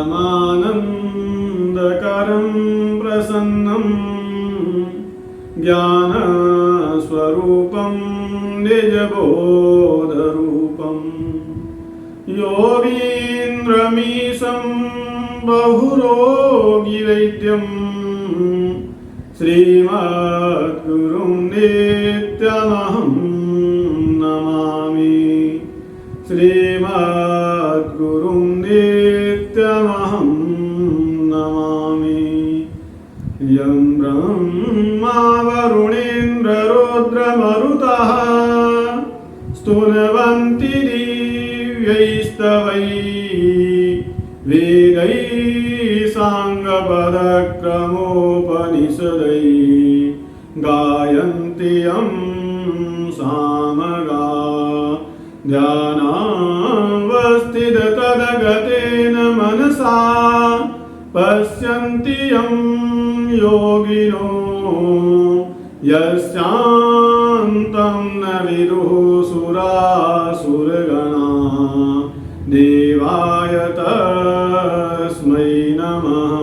परमानन्दकरं प्रसन्नं ज्ञानस्वरूपं निजबोधरूपं योगीन्द्रमीशं बहुरोगिवैद्यं श्रीमद्गुरुं नित्यमहं नमामि। श्रीमद्गुरुं नित्यमहं नमामि। यं ब्रह्मा वरुणेन्द्ररुद्रमरुतः स्तुवन्ति दिव्यैस्तवैः वेदैः साङ्गपदक्रमोपनिषदैः गायन्ति यं सामगा ध्यानावस्थिततद्गतेन मनसा पश्यन्ति यं योगिनो यस्यान्तं न विदुः सुरासुरगणा। देवाय तस्मै नमः।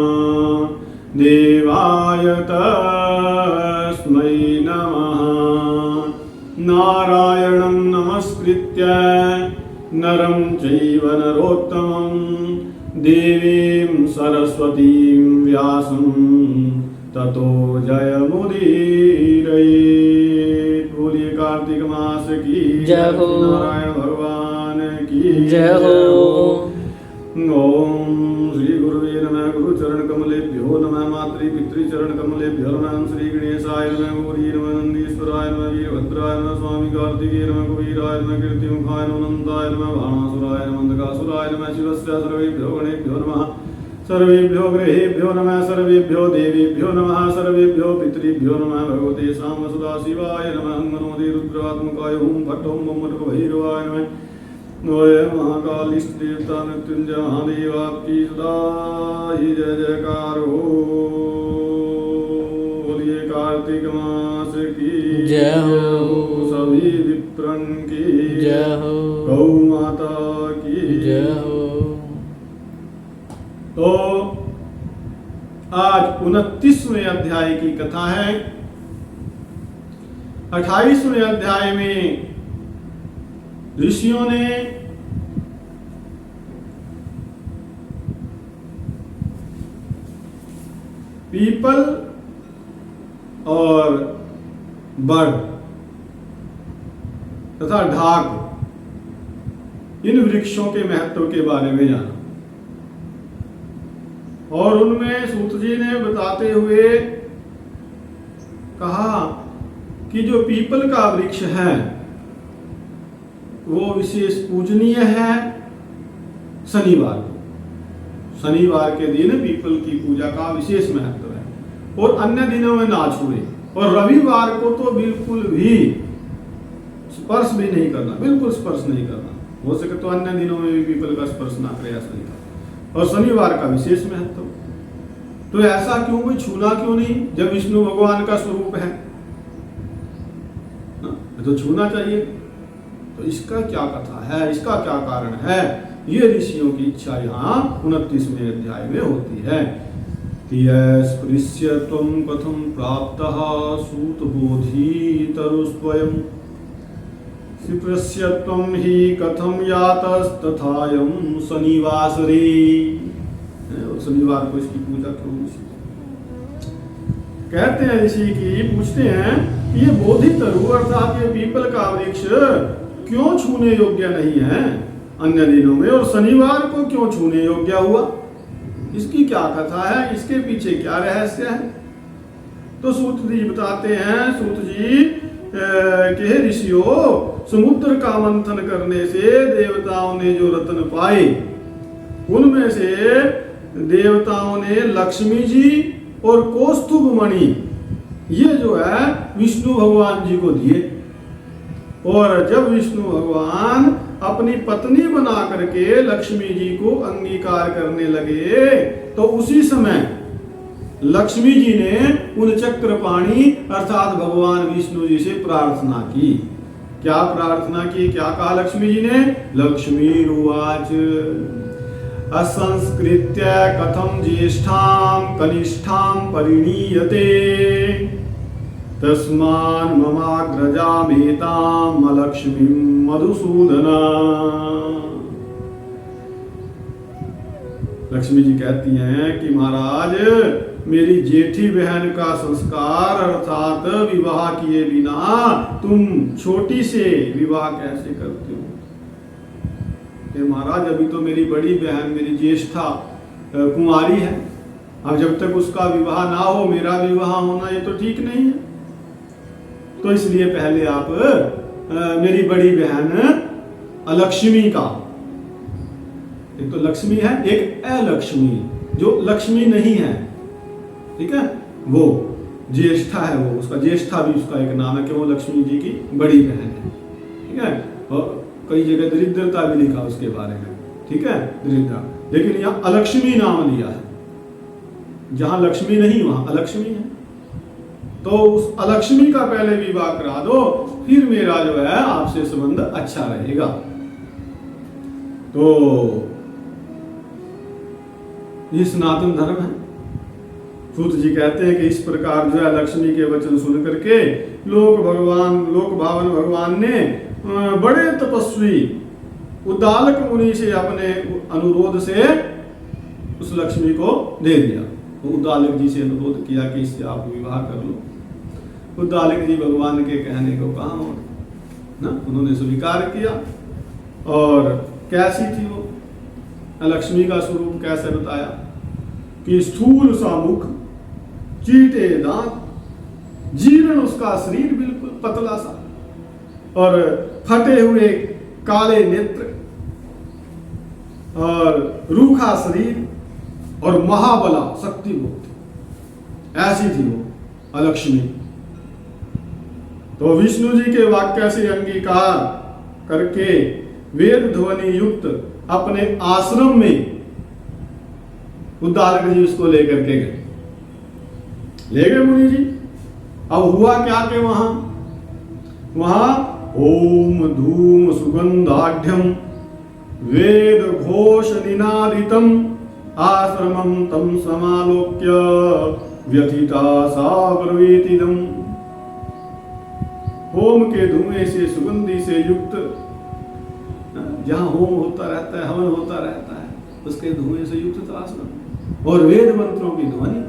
देवाय तस्मै नमः। नारायणं नमस्कृत्य नरं चैव नरोत्तमं देवीं सरस्वतीं व्यासं ततो जयमुदीरयेत्। बोलिए कार्तिक मास की जय हो। नारायण भगवान की जय हो। ओम श्री गुरुवे नमः। गुरुचरण कमलेभ्यो नमः। मातृ पितृचरण कमलेभ्यो नमः। श्री गणेशाय नमः। गौरी नमः। नंदीश्वराय नमः। वीरभद्राय नमः। स्वामी कार्तिकेय नमः। कुबेराय नमः। कीर्तिमुखाय नमः। अनंताय नमः। बाणासुराय नमः। अंधकासुराय नमः। शिवस्य सर्वेभ्यो गणेभ्यो नमः। सर्वेभ्यो ग्रहेभ्यो नमः। सर्वेभ्यो देवेभ्यो नमः। सर्वेभ्यो पितृभ्यो नमः। भगवते साम सदाशिवाय नमः। मनोदे रुद्रात्मकाय ओम फट् ओम मम्मटक भैरवाय नमः। नोय महाकाल इष्ट देवता मृत्युंजय महादेव आपकी सदा ही जय जयकार हो। बोलिए कार्तिक मास की जय हो। सभी विप्रन की जय हो। गौ माता की जय हो। तो आज 29वें अध्याय की कथा है। 28वें अध्याय में ऋषियों ने पीपल और बड़ तथा ढाक इन वृक्षों के महत्व के बारे में जाना और उनमें सूत जी ने बताते हुए कहा कि जो पीपल का वृक्ष है वो विशेष पूजनीय है। शनिवार को, शनिवार के दिन पीपल की पूजा का विशेष महत्व है और अन्य दिनों में ना छुए। और रविवार को तो बिल्कुल भी स्पर्श भी नहीं करना, बिल्कुल स्पर्श नहीं करना। हो सके तो अन्य दिनों में भी पीपल का स्पर्श ना करे ऐसा नहीं करना। और शनिवार का विशेष महत्व। तो ऐसा क्यों, कोई छूना क्यों नहीं जब विष्णु भगवान का स्वरूप है? तो छूना चाहिए। तो इसका क्या कथा है, इसका क्या कारण है, ये ऋषियों की इच्छा यहाँ 29वें अध्याय में होती है। स्पृश्य त्वं कथं प्राप्तः सूतबोधितरुस्वयं स्पृश्य त्वं हि कथं यातस्तथायं शनिवासरे। शनिवार को इसकी पूजा क्यों? कहते हैं ऋषि की, पूछते हैं कि ये बोधितरु अर्थात ये पीपल का वृक्ष क्यों छूने योग्य नहीं है अन्य दिनों में, और शनिवार को क्यों छूने योग्य हुआ? इसकी क्या कथा है, इसके पीछे क्या रहस्य है? तो सूत जी बताते हैं, सूत जी के ऋषियों, समुद्र का मंथन करने से देवताओं ने जो रत्न पाए उनमें से देवताओं ने लक्ष्मी जी और कौस्तुभ मणि ये जो है विष्णु भगवान जी को दिए। और जब विष्णु भगवान अपनी पत्नी बना करके लक्ष्मी जी को अंगीकार करने लगे तो उसी समय लक्ष्मी जी ने उन चक्रपाणी अर्थात भगवान विष्णु जी से प्रार्थना की। क्या प्रार्थना की, क्या कहा लक्ष्मी जी ने? लक्ष्मी रुवाच असंस्कृत्य कथम ज्येष्ठां कनिष्ठां परिणीयते तस्मान् ममाग्रजामेतां अलक्ष्मीं मधुसूदन। लक्ष्मी जी कहती हैं कि महाराज, मेरी जेठी बहन का संस्कार अर्थात विवाह किए बिना तुम छोटी से विवाह कैसे करते हो? महाराज, अभी तो मेरी बड़ी बहन, मेरी ज्येष्ठा कुंवारी है। अब जब तक उसका विवाह ना हो मेरा विवाह होना ये तो ठीक नहीं है। तो इसलिए पहले आप मेरी बड़ी बहन अलक्ष्मी का, एक तो लक्ष्मी है, एक अलक्ष्मी जो लक्ष्मी नहीं है, ठीक है, वो ज्येष्ठा है, वो उसका ज्येष्ठा भी उसका एक नाम है कि वो लक्ष्मी जी की बड़ी बहन है, ठीक है। और कई जगह दरिद्रता भी लिखा उसके बारे में, ठीक है, दरिद्रता, लेकिन यहाँ अलक्ष्मी नाम लिया है। जहां लक्ष्मी नहीं वहां अलक्ष्मी है। तो उस अलक्ष्मी का पहले विवाह करा दो, फिर मेरा जो है आपसे संबंध अच्छा रहेगा। तो ये सनातन धर्म है। सूत जी कहते हैं कि इस प्रकार जो है लक्ष्मी के वचन सुन करके लोक भावन भगवान ने बड़े तपस्वी उद्दालक मुनि से अपने अनुरोध से उस लक्ष्मी को दे दिया। तो उद्दालक जी से अनुरोध किया कि इससे आप विवाह कर लो। उद्दालक जी भगवान के कहने को कहा ना, उन्होंने स्वीकार किया। और कैसी थी वो लक्ष्मी का स्वरूप कैसे बताया कि स्थूल सा मुख, चीटे दांत, जीर्ण उसका शरीर बिल्कुल पतला सा, और फटे हुए काले नेत्र, और रूखा शरीर, और महाबला शक्ति बहुत, ऐसी थी वो अलक्ष्मी। तो विष्णु जी के वाक्य से अंगीकार करके वेद ध्वनि युक्त अपने आश्रम में उद्दालक जी उसको लेकर के गए, ले गए मुनि जी। अब हुआ क्या कि वहां ओम धूम सुगंधाढ्यम वेद घोष निनादितम आश्रमं तम समालोक्य व्यथिता सा ब्रवीतिदम। होम के धुएं से, सुगंधि से युक्त, जहां होम होता रहता है, हवन होता रहता है, उसके धुएं से युक्त था आश्रम। और वेद मंत्रों की ध्वनि,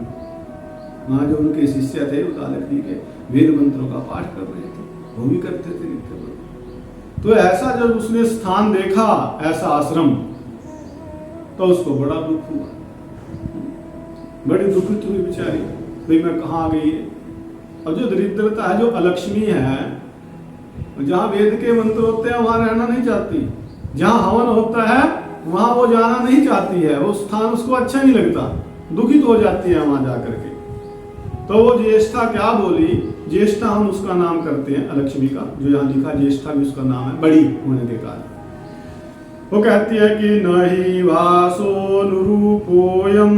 वहां जो उनके शिष्य थे उद्दालक जी के, वेद मंत्रों का पाठ कर रहे थे, वो भी करते थे नित्य। तो ऐसा जब उसने स्थान देखा, ऐसा आश्रम, तो उसको बड़ा दुख हुआ, बड़ी दुखित हुई बेचारी, भाई मैं कहाँ गई है। और जो दरिद्रता है, जो अलक्ष्मी है, जहां वेद के मंत्र होते हैं वहां रहना नहीं चाहती, जहां हवन होता है वहां वो जाना नहीं चाहती है, वो स्थान उसको अच्छा नहीं लगता, दुखित हो जाती है वहां जाकर के। तो वो ज्येष्ठा क्या बोली, ज्येष्ठा हम उसका नाम करते हैं अलक्ष्मी का, जो यहाँ लिखा ज्येष्ठा भी उसका नाम है, बड़ी होने के कारण। वो कहती है कि नहि वासो नुरूपोयम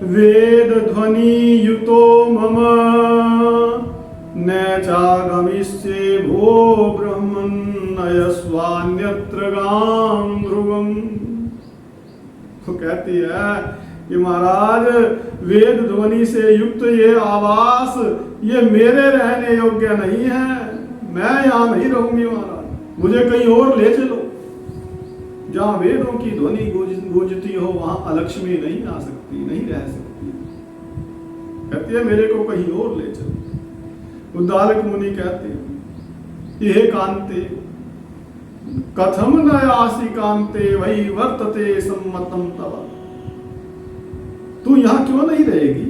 वेद ध्वनि युतो मम न चागमिष्ये भो ब्रह्मन् नयस्वान्यत्र गां ध्रुवम्। वो कहती है कि महाराज, वेद ध्वनि से युक्त ये आवास, ये मेरे रहने योग्य नहीं है, मैं यहाँ नहीं रहूंगी महाराज, मुझे कहीं और ले चलो। जहां वेदों की ध्वनि गूंजती हो वहां अलक्ष्मी नहीं आ सकती, नहीं रह सकती। कहती है मेरे को कहीं और ले चलो। उद्दालक मुनि कहते हैं हे कांते कथम न आसी कांते वही वर्तते सम्मतम तव। तू यहां क्यों नहीं रहेगी?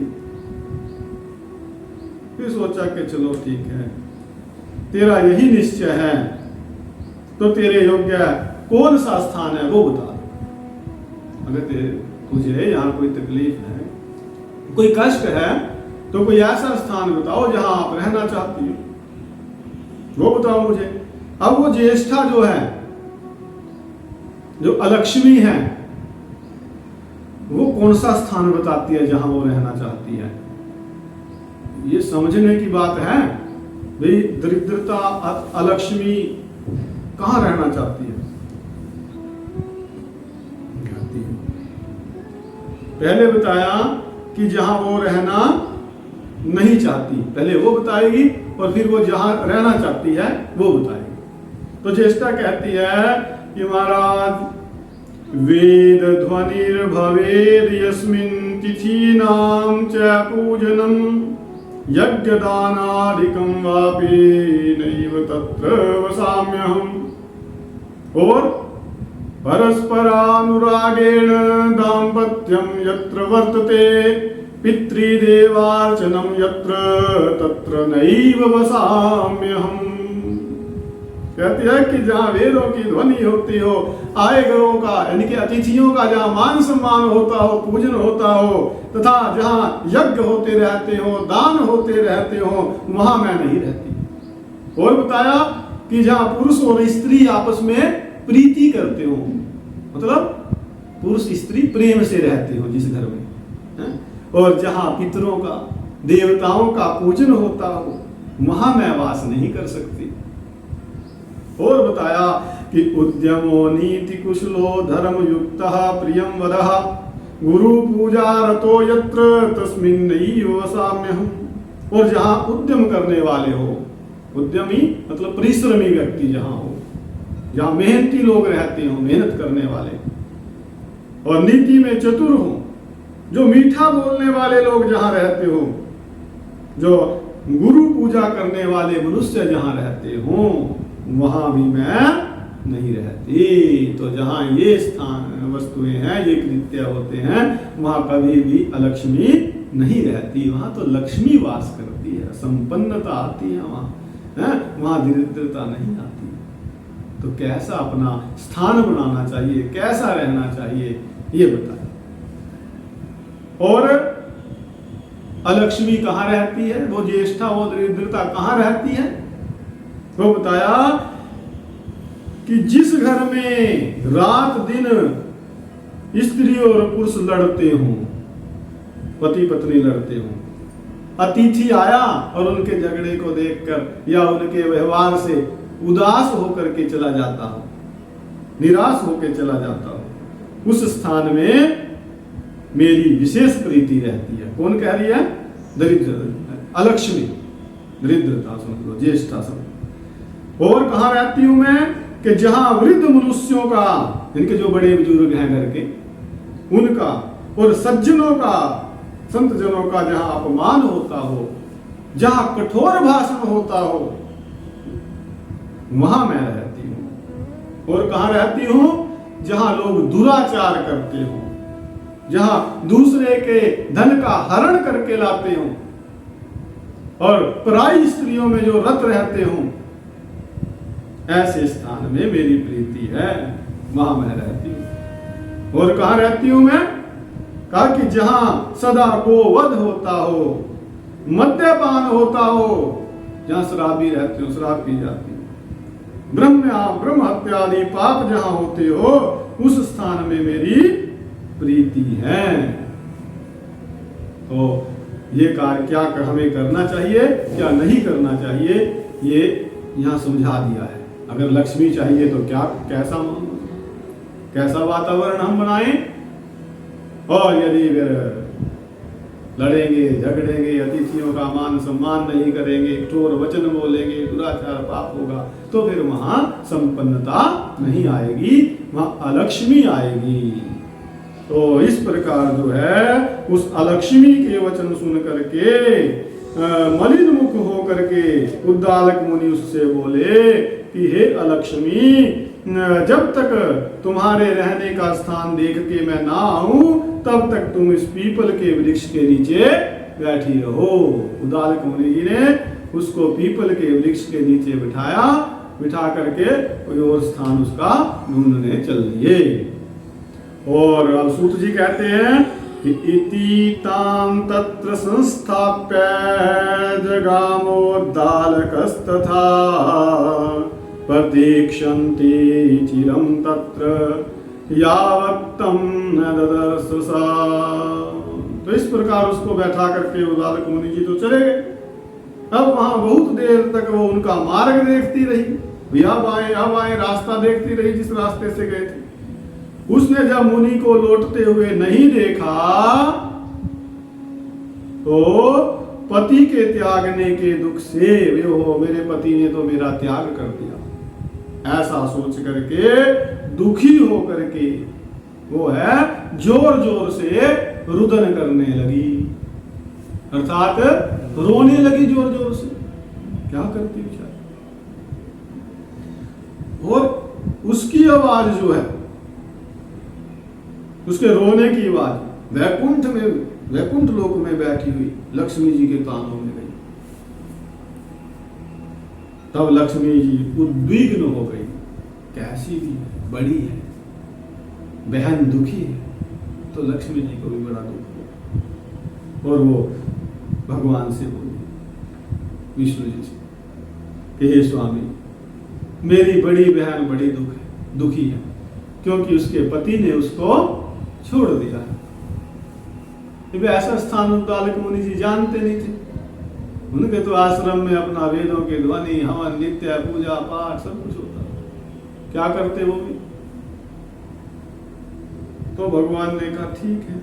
फिर सोचा कि चलो ठीक है, तेरा यही निश्चय है तो तेरे योग्य कौन सा स्थान है वो बता। अगर तुझे यहाँ कोई तकलीफ है, कोई कष्ट है, तो कोई ऐसा स्थान बताओ जहां आप रहना चाहती हो, वो बताओ मुझे। अब वो ज्येष्ठा जो है, जो अलक्ष्मी है, वो कौन सा स्थान बताती है जहां वो रहना चाहती है। ये समझने की बात है भाई, दरिद्रता अलक्ष्मी कहां रहना चाहती है। पहले बताया कि जहां वो रहना नहीं चाहती, पहले वो बताएगी और फिर वो जहां रहना चाहती है वो बताएगी। तो ज्येष्ठा कहती है कि महाराज वेद ध्वनिर्भवेद यस्मिन् तिथीनां च पूजनम यज्ञदानादिकं वापि नैव तत्र वसाम्यहम्। और परस्परानुरागेण दाम्पत्यं यत्र वर्तते पितृदेवार्चनं यत्र तत्र नैव वसाम्यहम्। कहती है कि जहां वेदों की ध्वनि होती हो, आएगरों का यानी कि अतिथियों का जहां मान सम्मान होता हो, पूजन होता हो, तथा जहां यज्ञ होते रहते हो, दान होते रहते हो, वहां मैं नहीं रहती। और बताया कि जहां पुरुष और स्त्री आपस में प्रीति करते हो, मतलब पुरुष स्त्री प्रेम से रहते हो जिस घर में है? और जहां पितरों का देवताओं का पूजन होता हो, वहां मैं वास नहीं कर सकती। और बताया कि उद्यमो नीति कुशलो धर्म युक्तः प्रियं वदः गुरु पूजा रतो यत्र तस्मिन्नैव वसाम्यहम्। और जहां उद्यम करने वाले हो, उद्यमी मतलब परिश्रमी व्यक्ति जहां हो, जहां मेहनती लोग रहते हो, मेहनत करने वाले, और नीति में चतुर हो, जो मीठा बोलने वाले लोग जहां रहते हो, जो गुरु पूजा करने वाले मनुष्य जहां रहते हो, वहां भी मैं नहीं रहती। तो जहां ये स्थान वस्तुएं हैं, ये कृत्य होते हैं, वहां कभी भी अलक्ष्मी नहीं रहती। वहां तो लक्ष्मी वास करती है, संपन्नता आती है वहां दरिद्रता नहीं आती। तो कैसा अपना स्थान बनाना चाहिए, कैसा रहना चाहिए, ये बताया। और अलक्ष्मी कहाँ रहती है, वो ज्येष्ठा, वो दरिद्रता कहाँ रहती है, वो बताया कि जिस घर में रात दिन स्त्री और पुरुष लड़ते हों, पति पत्नी लड़ते हों, अतिथि आया और उनके झगड़े को देखकर या उनके व्यवहार से उदास होकर के चला जाता हो, निराश होकर चला जाता हो, उस स्थान में मेरी विशेष प्रीति रहती है। कौन कह रही है? दरिद्र, अलक्ष्मी, दरिद्रता समझ लो, ज्येष्ठा समझ। और कहाँ रहती हूं मैं? कि जहां वृद्ध मनुष्यों का, इनके जो बड़े बुजुर्ग हैं घर के, उनका और सज्जनों का, संत जनों का जहां अपमान होता हो, जहां कठोर भाषण होता हो, वहां मैं रहती हूं। और कहां रहती हूं? जहां लोग दुराचार करते हो, जहां दूसरे के धन का हरण करके लाते हो, और पराई स्त्रियों में जो रत रहते हो, ऐसे स्थान में मेरी प्रीति है, वहां मैं रहती हूं। और कहां रहती हूं मैं? कहा कि जहां सदा गोवध होता हो, मद्यपान होता हो, जहां शराबी रहते हो, शराब पी जाती हो, ब्रह्म हत्या आदि पाप जहां होते हो, उस स्थान में मेरी प्रीति है। तो ये कार्य क्या हमें करना चाहिए, क्या नहीं करना चाहिए, ये यहां समझा दिया है। अगर लक्ष्मी चाहिए तो क्या, कैसा वातावरण हम बनाएं, और यदि लड़ेंगे, झगड़ेंगे, अतिथियों का मान सम्मान नहीं करेंगे, कठोर वचन बोलेंगे, दुराचार पाप होगा, तो फिर वहां संपन्नता नहीं आएगी, वहां अलक्ष्मी आएगी। तो इस प्रकार जो है उस अलक्ष्मी के वचन सुन करके मलिन मुख हो करके उद्दालक मुनि उससे बोले कि हे अलक्ष्मी, जब तक तुम्हारे रहने का स्थान देख के मैं ना आऊं, तब तक तुम इस पीपल के वृक्ष के नीचे बैठी रहो। उद्दालक मुनि जी ने उसको पीपल के वृक्ष के नीचे बिठाया, बिठा करके कोई और स्थान उसका ढूंढने चल दिए। और अब सूत जी कहते हैं कि इति तां तत्र संस्थाप्य जगामोद्दालकस्तथा प्रतीक्षन्ति चिरं तत्र यावत्तं न ददर्श सा। तो इस प्रकार उसको बैठा करके उद्दालक मुनि जी तो चले गए। अब वहां बहुत देर तक वो उनका मार्ग देखती रही, अब आए रास्ता देखती रही जिस रास्ते से गए थे। उसने जब मुनि को लौटते हुए नहीं देखा तो पति के त्यागने के दुख से वे हो मेरे पति ने तो मेरा त्याग कर दिया, ऐसा सोच करके दुखी हो करके वो है जोर जोर से रुदन करने लगी, अर्थात रोने लगी जोर जोर से। क्या करती बेचारी। और उसकी आवाज जो है, उसके रोने की आवाज वैकुंठ लोक में बैठी हुई लक्ष्मी जी के कानों में गई। तब लक्ष्मी जी उद्विग्न हो गई, कैसी भी बड़ी है, बहन दुखी है, तो लक्ष्मी जी को भी बड़ा दुख हो। और वो भगवान से बोली, विष्णु जी से, कि हे स्वामी, मेरी बड़ी बहन बड़ी दुखी है, क्योंकि उसके पति ने उसको छोड़ दिया है। ऐसा स्थान उद्दालक मुनि जी जानते नहीं थे। उनके तो आश्रम में अपना वेदों के ध्वनि हवन नित्य पूजा पाठ सब कुछ होता, क्या करते वो भी। तो भगवान ने कहा ठीक है।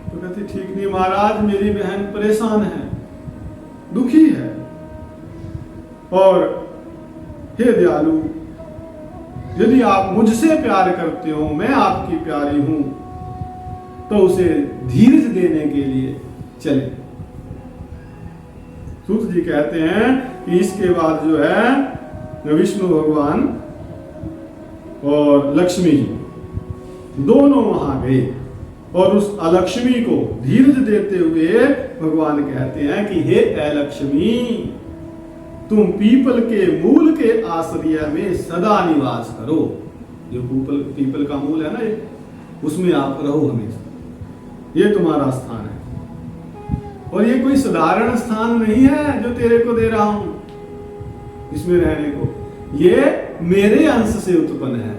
तो कहते ठीक नहीं महाराज, मेरी बहन परेशान है, दुखी है, और हे दयालु, यदि आप मुझसे प्यार करते हो, मैं आपकी प्यारी हूं, तो उसे धीरज देने के लिए चले। सूत जी कहते हैं कि इसके बाद जो है विष्णु भगवान और लक्ष्मी जी दोनों वहां गए, और उस अलक्ष्मी को धीरज देते हुए भगवान कहते हैं कि हे अलक्ष्मी, तुम पीपल के मूल के आश्रय में सदा निवास करो। जो पीपल का मूल है ना, उसमें आप रहो हमेशा, ये तुम्हारा स्थान है। और ये कोई साधारण स्थान नहीं है जो तेरे को दे रहा हूं इसमें रहने को, ये मेरे अंश से उत्पन्न है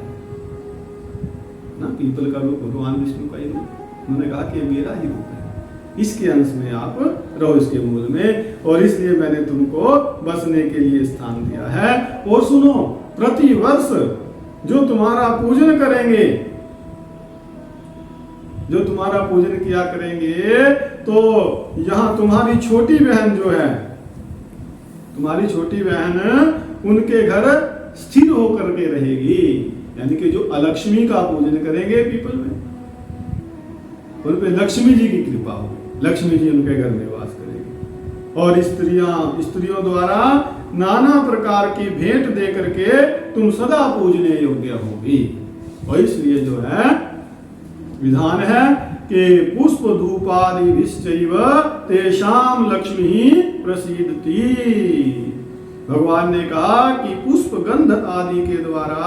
ना। पीपल का रूप भगवान विष्णु का ही रूप, उन्होंने कहा कि मेरा ही रूप है, इसके अंश में आप रहो, इसके मूल में, और इसलिए मैंने तुमको बसने के लिए स्थान दिया है। और सुनो, प्रति वर्ष जो तुम्हारा पूजन करेंगे, जो तुम्हारा पूजन किया करेंगे, तो यहां तुम्हारी छोटी बहन जो है, तुम्हारी छोटी बहन उनके घर स्थिर होकर के रहेगी। यानी कि जो अलक्ष्मी का पूजन करेंगे पीपल में, उन पे लक्ष्मी जी की कृपा होगी, लक्ष्मी जी उनके घर में वास करेगी। और स्त्रियों द्वारा नाना प्रकार की भेंट दे करके तुम सदा पूजने योग्य होगी। और इसलिए जो है विधान है कि पुष्प धूपादि विश्चैव तेषाम लक्ष्मी प्रसीदति। भगवान ने कहा कि पुष्प गंध आदि के द्वारा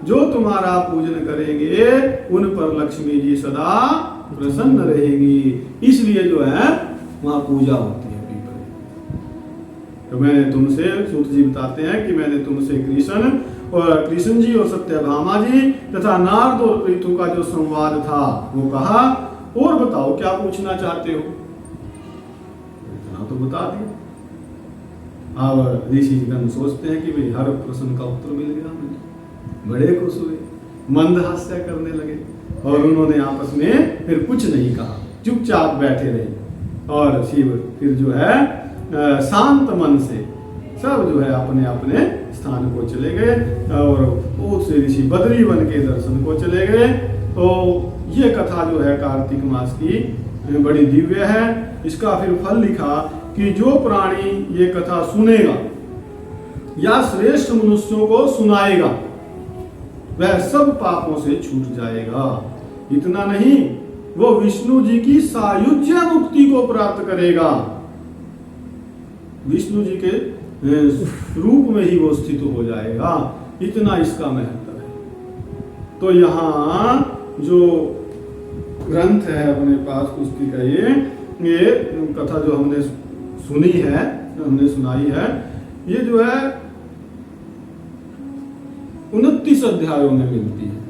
जो तुम्हारा पूजन करेंगे, उन पर लक्ष्मी जी सदा प्रसन्न रहेगी। इसलिए जो है वहां पूजा होती है पीपल। तो मैंने तुमसे, सूत जी बताते हैं कि मैंने तुमसे कृष्ण जी और सत्यभामा जी तथा नारद और ऋतु का जो संवाद था वो कहा, और बताओ क्या पूछना चाहते हो। इतना तो बता दिया। अब ऋषि गण सोचते हैं कि भाई हर प्रश्न का उत्तर मिल गया, मुझे बड़े खुश हुए, मंद हास्य करने लगे, और उन्होंने आपस में फिर कुछ नहीं कहा, चुपचाप बैठे रहे। और शिव फिर जो है शांत मन से सब जो है अपने अपने स्थान को चले गए, और बहुत से ऋषि बद्री वन के दर्शन को चले गए। तो ये कथा जो है कार्तिक मास की बड़ी दिव्य है। इसका फिर फल लिखा कि जो प्राणी ये कथा सुनेगा या श्रेष्ठ मनुष्यों को सुनाएगा, वह सब पापों से छूट जाएगा। इतना नहीं, वो विष्णु जी की सायुज्य मुक्ति को प्राप्त करेगा। विष्णु जी के रूप में ही वो स्थित हो जाएगा। इतना इसका महत्व है। तो यहाँ जो ग्रंथ है अपने पास कुश्ती का, ये कथा जो हमने सुनी है, हमने सुनाई है, ये जो है 29 अध्यायों में मिलती है।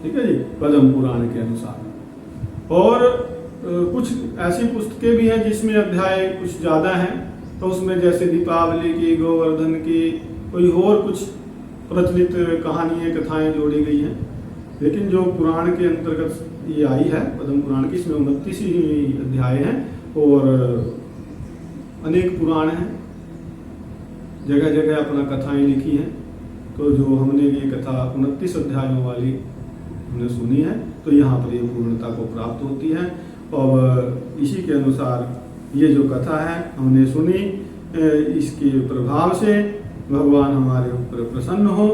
ठीक है जी, पद्म पुराण के अनुसार। और कुछ ऐसी पुस्तकें भी हैं जिसमें अध्याय कुछ ज्यादा हैं, तो उसमें जैसे दीपावली की, गोवर्धन की, कोई और कुछ प्रचलित कहानियाँ कथाएं जोड़ी गई हैं। लेकिन जो पुराण के अंतर्गत ये आई है पद्म पुराण की, इसमें 29 ही अध्याय हैं और अनेक पुराण हैं, जगह जगह अपना कथाएं लिखी हैं। तो जो हमने ये कथा 29 अध्यायों वाली हमने सुनी है, तो यहाँ पर ये पूर्णता को प्राप्त होती है। और इसी के अनुसार ये जो कथा है हमने सुनी, इसके प्रभाव से भगवान हमारे ऊपर प्रसन्न हो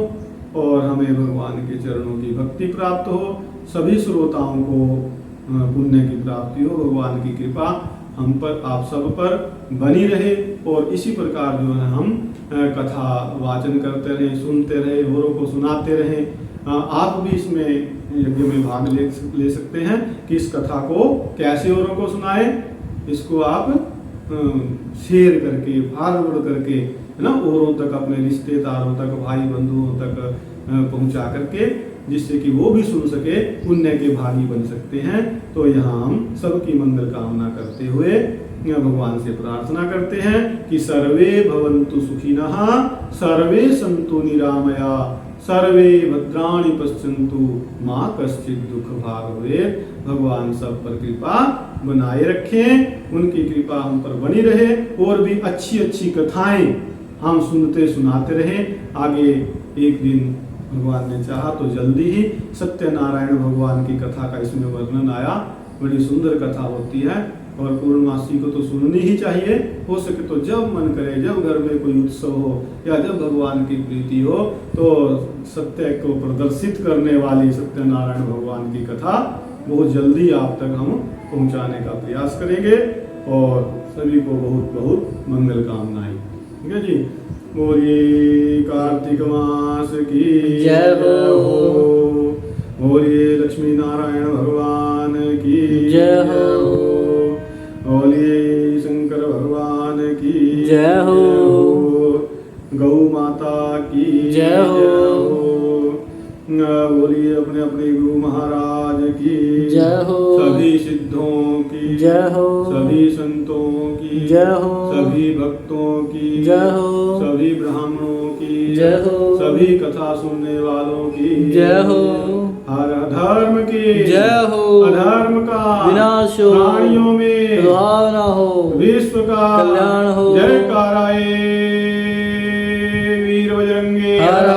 और हमें भगवान के चरणों की भक्ति प्राप्त हो, सभी श्रोताओं को पुण्य की प्राप्ति हो, भगवान की कृपा हम पर आप सब पर बनी रहे। और इसी प्रकार जो है हम कथा वाचन करते रहें, सुनते रहे, औरों को सुनाते रहें। आप भी इसमें यज्ञ में भाग ले सकते हैं कि इस कथा को कैसे औरों को सुनाएं। इसको आप शेयर करके, फॉरवर्ड करके, है ना, औरों तक, अपने रिश्तेदारों तक, भाई बंधुओं तक पहुंचा करके, जिससे कि वो भी सुन सके, पुण्य के भागी बन सकते हैं। तो यहाँ हम सबकी मंगल कामना करते हुए भगवान से प्रार्थना करते हैं कि सर्वे भवन्तु सुखिनः, सर्वे सन्तु निरामया, सर्वे भद्राणि पश्यन्तु, मा कश्चित् दुःख भाग् भवेत्। भगवान सब पर कृपा बनाए रखें, उनकी कृपा हम पर बनी रहे और भी अच्छी अच्छी कथाएं हम सुनते सुनाते रहें। आगे एक दिन भगवान ने चाहा तो जल्दी ही सत्यनारायण भगवान की कथा का इसमें वर्णन आया। बड़ी सुंदर कथा होती है और पूर्णमासी को तो सुननी ही चाहिए। हो सके तो जब मन करे, जब घर में कोई उत्सव हो या जब भगवान की प्रीति हो, तो सत्य को प्रदर्शित करने वाली सत्यनारायण भगवान की कथा बहुत जल्दी आप तक हम पहुंचाने का प्रयास करेंगे। और सभी को बहुत बहुत मंगल कामनाएं। ठीक है जी। बोलिए कार्तिक मास की जय हो। बोलिए लक्ष्मी नारायण भगवान की जय हो। बोलिए शंकर भगवान की जय हो। गौ माता की जय हो। बोलिए अपने अपने गुरु महाराज की जय हो। सभी सिद्धों की जय हो। सभी संतों की जय हो। सभी भक्तों की जय हो। सभी ब्राह्मणों की जय हो। सभी कथा सुनने वालों की जय हो। हर अधर्म की जय हो। अधर्म का विनाश हो। प्राणियों में प्रभाव न हो। विश्व का कल्याण हो। जयकाराए वीर बजरंगी हर हर